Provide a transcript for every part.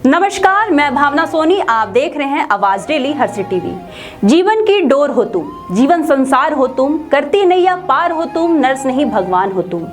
नमस्कार, मैं भावना सोनी। आप देख रहे हैं आवाज डेली हर्षित टीवी। जीवन की डोर हो तुम, जीवन संसार हो तुम, करती नैया पार हो तुम, नर्स नहीं भगवान हो तुम।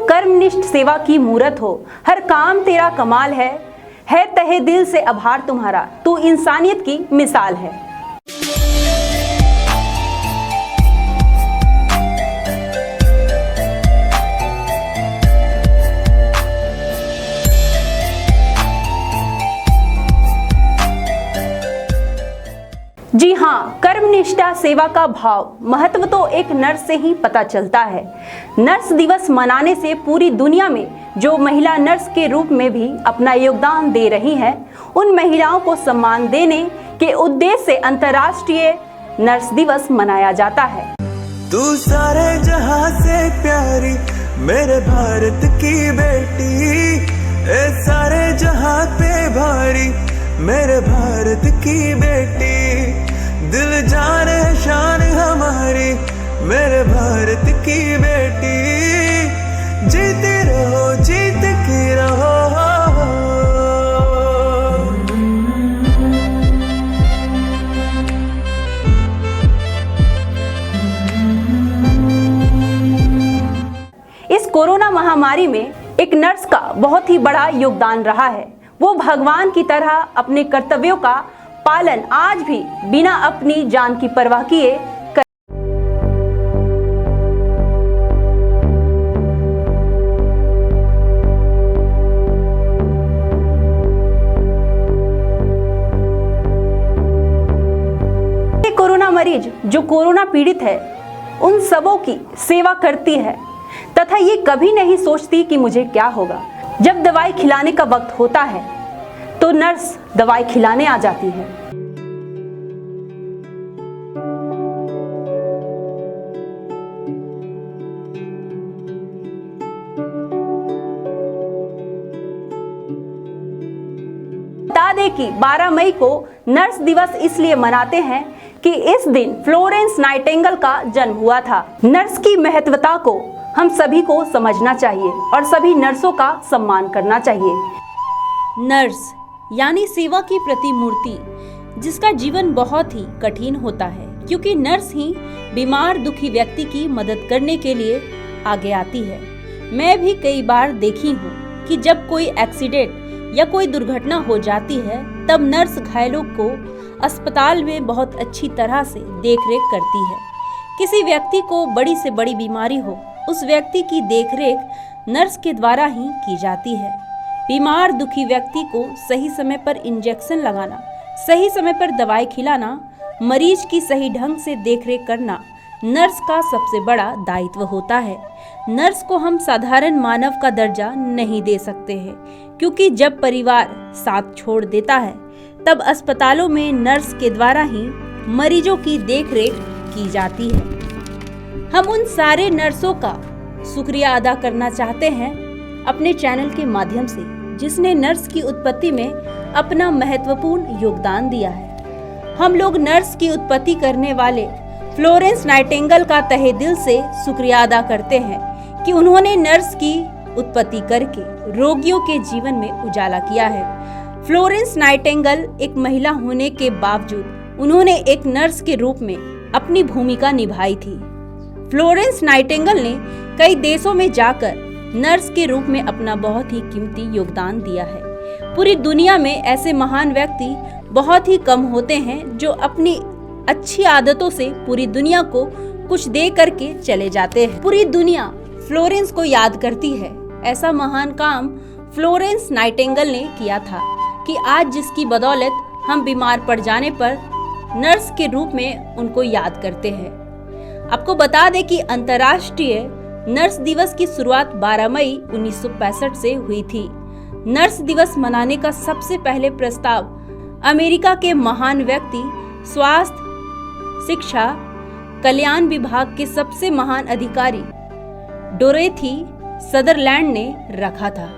कर्मनिष्ठ सेवा की मूरत हो, हर काम तेरा कमाल है तहे दिल से आभार तुम्हारा, तू इंसानियत की मिसाल है। जी हाँ, कर्मनिष्ठा सेवा का भाव महत्व तो एक नर्स से ही पता चलता है। नर्स दिवस मनाने से पूरी दुनिया में जो महिला नर्स के रूप में भी अपना योगदान दे रही हैं, उन महिलाओं को सम्मान देने के उद्देश्य से अंतर्राष्ट्रीय नर्स दिवस मनाया जाता है। तू सारे जहां से प्यारी मेरे भारत की बेटी, ए सारे जहां पे भारी मेरे भारत की बेटी, दिल जान है शान हमारी मेरे भारत की बेटी, जीती रहो जीत की रहो। इस कोरोना महामारी में एक नर्स का बहुत ही बड़ा योगदान रहा है। वो भगवान की तरह अपने कर्तव्यों का पालन आज भी बिना अपनी जान की परवाह किए कर। कोरोना मरीज जो कोरोना पीड़ित है, उन सबों की सेवा करती है तथा ये कभी नहीं सोचती कि मुझे क्या होगा। जब दवाई खिलाने का वक्त होता है तो नर्स दवाई खिलाने आ जाती है। बता दें कि 12 मई को नर्स दिवस इसलिए मनाते हैं कि इस दिन फ्लोरेंस नाइटिंगेल का जन्म हुआ था। नर्स की महत्वता को हम सभी को समझना चाहिए और सभी नर्सों का सम्मान करना चाहिए। नर्स यानी सेवा की प्रतिमूर्ति, जिसका जीवन बहुत ही कठिन होता है, क्योंकि नर्स ही बीमार दुखी व्यक्ति की मदद करने के लिए आगे आती है। मैं भी कई बार देखी हूँ कि जब कोई एक्सीडेंट या कोई दुर्घटना हो जाती है, तब नर्स घायलों को अस्पताल में बहुत अच्छी तरह से देखरेख करती है। किसी व्यक्ति को बड़ी से बड़ी बीमारी हो, उस व्यक्ति की देखरेख नर्स के द्वारा ही की जाती है। बीमार दुखी व्यक्ति को सही समय पर इंजेक्शन लगाना, सही समय पर दवाई खिलाना, मरीज की सही ढंग से देखरेख करना नर्स का सबसे बड़ा दायित्व होता है। नर्स को हम साधारण मानव का दर्जा नहीं दे सकते हैं, क्योंकि जब परिवार साथ छोड़ देता है तब अस्पतालों में नर्स के द्वारा ही मरीजों की देखरेख की जाती है। हम उन सारे नर्सों का शुक्रिया अदा करना चाहते हैं अपने चैनल के माध्यम से, जिसने नर्स की उत्पत्ति में अपना महत्वपूर्ण योगदान दिया है। हम लोग नर्स की उत्पत्ति करने वाले फ्लोरेंस नाइटिंगेल का तहे दिल से शुक्रिया अदा करते हैं कि उन्होंने नर्स की उत्पत्ति करके रोगियों के जीवन में उजाला किया है। फ्लोरेंस नाइटिंगेल एक महिला होने के बावजूद उन्होंने एक नर्स के रूप में अपनी भूमिका निभाई थी। फ्लोरेंस नाइटिंगेल ने कई देशों में जाकर नर्स के रूप में अपना बहुत ही कीमती योगदान दिया है। पूरी दुनिया में ऐसे महान व्यक्ति बहुत ही कम होते हैं जो अपनी अच्छी आदतों से पूरी दुनिया को कुछ दे करके चले जाते हैं। पूरी दुनिया फ्लोरेंस को याद करती है। ऐसा महान काम फ्लोरेंस नाइटिंगेल ने किया था कि आज जिसकी बदौलत हम बीमार पड़ जाने पर नर्स के रूप में उनको याद करते हैं। आपको बता दें कि अंतर्राष्ट्रीय नर्स दिवस की शुरुआत 12 मई 1965 से हुई थी। नर्स दिवस मनाने का सबसे पहले प्रस्ताव अमेरिका के महान व्यक्ति, स्वास्थ्य, शिक्षा, कल्याण विभाग के सबसे महान अधिकारी डोरोथी सदरलैंड ने रखा था।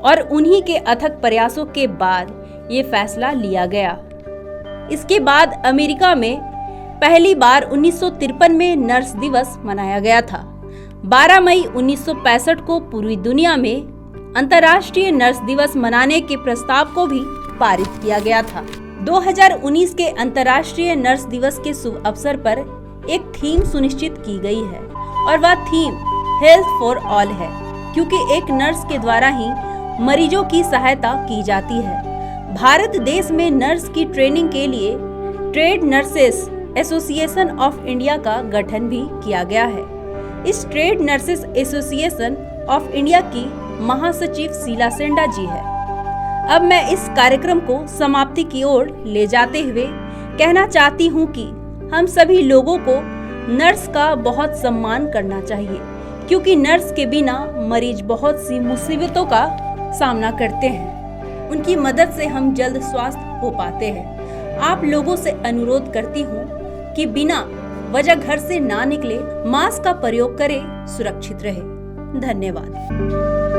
और उन्हीं के अथक प्रयासों के बाद ये फैसला लिया गया। इसके बाद अमेरिका में पहली बार 1953 में नर्स दिवस मनाया गया था। 12 मई 1965 को पूरी दुनिया में अंतर्राष्ट्रीय नर्स दिवस मनाने के प्रस्ताव को भी पारित किया गया था। 2019 के अंतर्राष्ट्रीय नर्स दिवस के शुभ अवसर पर एक थीम सुनिश्चित की गई है और वह थीम हेल्थ फॉर ऑल है, क्योंकि एक नर्स के द्वारा ही मरीजों की सहायता की जाती है। भारत देश में नर्स की ट्रेनिंग के लिए trade nurses association of India का गठन भी किया गया है। इस trade nurses association of India की महासचिव शीला सेंडा जी है। अब मैं इस कार्यक्रम को समाप्ति की ओर ले जाते हुए कहना चाहती हूँ कि हम सभी लोगों को नर्स का बहुत सम्मान करना चाहिए, क्योंकि नर्स के बिना मरीज बहुत सी मुसीबतों का सामना करते हैं। उनकी मदद से हम जल्द स्वस्थ हो पाते हैं। आप लोगों से अनुरोध करती हूँ कि बिना वजह घर से ना निकले, मास्क का प्रयोग करें, सुरक्षित रहे। धन्यवाद।